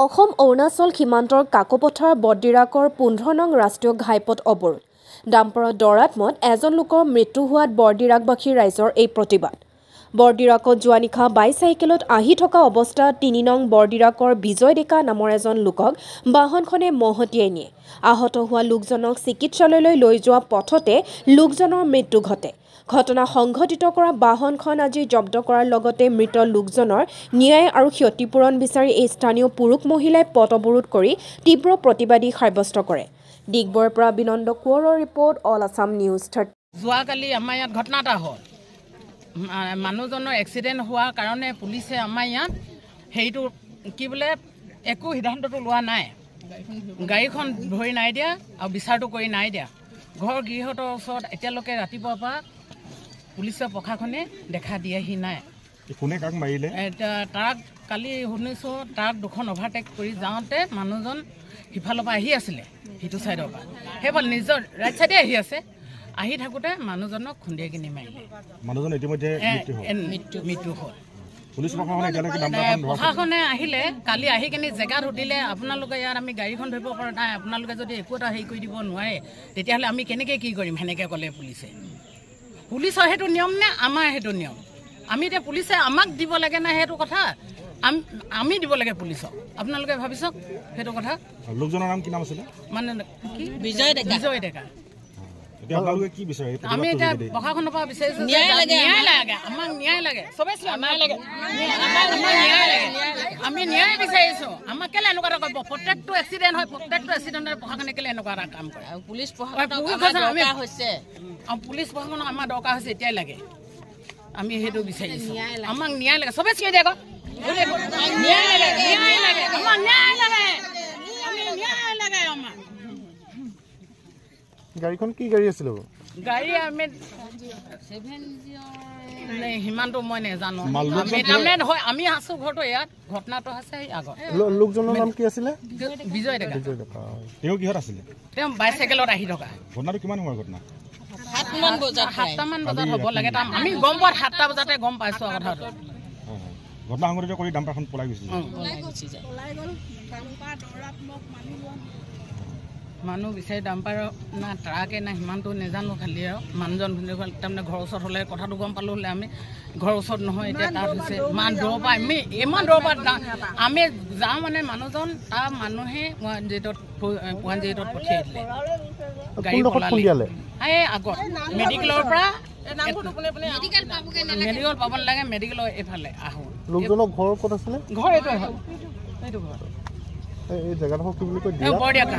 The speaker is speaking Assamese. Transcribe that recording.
অসম অৰুণাচল সীমান্তৰ কাকপথাৰ বদ্দিৰাকৰ 15 নং ৰাষ্ট্ৰীয় ঘাইপথ অৱৰোধ ডাম্পাৰৰ দৰাত্মত এজন লোকৰ মৃত্যু হোৱাত বদ্দিৰাকবাসী ৰাইজৰ এই প্ৰতিবাদ বদ্দিৰাকত যোৱা নিশা বাইচাইকেলত আহি থকা অৱস্থাত 3 নং বদ্দিৰাকৰ বিজয় ডেকা নামৰ এজন লোকক বাহনখনে মহতিয়াই নিয়ে আহত হোৱা লোকজনক চিকিৎসালয়লৈ লৈ যোৱা পথতে লোকজনৰ মৃত্যু ঘটে ঘটনা সংঘটিত কৰা বাহনখন আজি জব্দ কৰাৰ লগতে মৃত লোকজনৰ ন্যায় আৰু ক্ষতিপূৰণ বিচাৰি এই স্থানীয় পুৰুষ মহিলাই পথ অৱৰোধ কৰি তীব্ৰ প্ৰতিবাদী সাব্যস্ত কৰে ডিগবৈৰ পৰা বিনন্দ কোঁৱৰৰ ৰিপৰ্ট অল আছাম নিউজ 30 যোৱাকালি আমাৰ ইয়াত ঘটনা এটা হ'ল মানুহজনৰ এক্সিডেণ্ট হোৱাৰ কাৰণে পুলিচে আমাৰ ইয়াত সেইটো কি বোলে একো সিদ্ধান্তটো লোৱা নাই গাড়ীখন ধৰি নাই দিয়া আৰু বিচাৰটো কৰি নাই দিয়া ঘৰ গৃহটোৰ ওচৰত এতিয়ালৈকে ৰাতিপুৱাৰ পৰা পুলিচৰ প্ৰশাসনে দেখা দিয়াহি নাই কোনে কাক মাৰিলে তাক কালি শুনিছোঁ তাক দুখন অভাৰটেক কৰি যাওঁতে মানুহজন সিফালৰ পৰা আহি আছিলে সিটো ছাইডৰ পৰা সেইফালে নিজৰ ৰাইট ছাইডে আহি আছে আহি থাকোঁতে মানুহজনক খুন্দিয়াই কিনি মাৰিলে মানুহজন ইতিমধ্যে মৃত্যু হ'ল প্ৰশাসনে আহিলে কালি আহি কিনি জেগাত সুধিলে আপোনালোকে ইয়াত আমি গাড়ীখন ধৰিব পৰা নাই আপোনালোকে যদি একো এটা হেৰি কৰি দিব নোৱাৰে তেতিয়াহ'লে আমি কেনেকৈ কি কৰিম সেনেকৈ ক'লে পুলিচৰ সেইটো নিয়ম নে আমাৰ সেইটো নিয়ম আমি এতিয়া পুলিচে আমাক দিব লাগে নাই সেইটো কথা আমি দিব লাগে পুলিচক আপোনালোকে ভাবিছক সেইটো কথা লোকজনৰ নাম কি নাম আছিলে মানে কি বিজয় ডেকা আমি এতিয়া প্ৰশাসনৰ পৰা বিচাৰিছোঁ ন্যায় লাগে আমাক ন্যায় লাগে চবেই আমি ন্যায় বিচাৰিছোঁ আমাক কেলে এনেকুৱা এটা কৰিব প্ৰত্যেকটো এক্সিডেণ্ট হয় প্ৰত্যেকটো এক্সিডেণ্টৰ প্ৰশাসনে কেলে এনেকুৱা এটা কাম কৰে পুলিচ প্ৰশাসনক আমাৰ দৰকাৰ হৈছে এতিয়াই লাগে আমি সেইটো বিচাৰিছোঁ আমাক ন্যায় লাগে চবেই চিঞৰি দিয়ে আকৌ গাড়ীখন কি গাড়ী আছিল গাড়ী আমি সিমানটো মই নেজানো আমি আছো ঘৰটো ইয়াত ঘটনাটো আছে আগত লোকজনৰ নাম কি আছিলে বিজয় ডেকা তেওঁ কিহত আছিলে তেওঁ বাইচাইকেলত আহি থকা ঘটনাটো কিমান সময়ৰ ঘটনা 7মান বজাত হ'ব লাগে আমি গম পোৱা 7টা বজাতে গম পাইছোঁ কথাটো ঘটনা সংঘটিত কৰি ডাম্পাৰখন পলাই গৈছিল মানুহ বিচাৰি ডাম্পাৰ না ট্ৰাকে না সিমানটো নেজানো খালি আৰু মানুহজন তাৰমানে ঘৰৰ ওচৰত হ'লে কথাটো গম পালোঁ হ'লে আমি ঘৰৰ ওচৰত নহয় এতিয়া তাত হৈছে ইমান দূৰৰ পৰা ইমান দূৰৰ পৰা আমি যাওঁ মানে মানুহজন তাৰ মানুহে ওৱান জিৰ'ত পঠিয়াই দিলে গাড়ী পলালে এই আগত মেডিকেলৰ পৰা মেডিকেল পাব নালাগে মেডিকেলৰ এইফালে আহোঁ লোকজনৰ ঘৰ ক'ত আছিলে ঘৰ এইটো ঘৰ এই জেগাডোখৰ কি বুলি কয় বৰদিয়াকা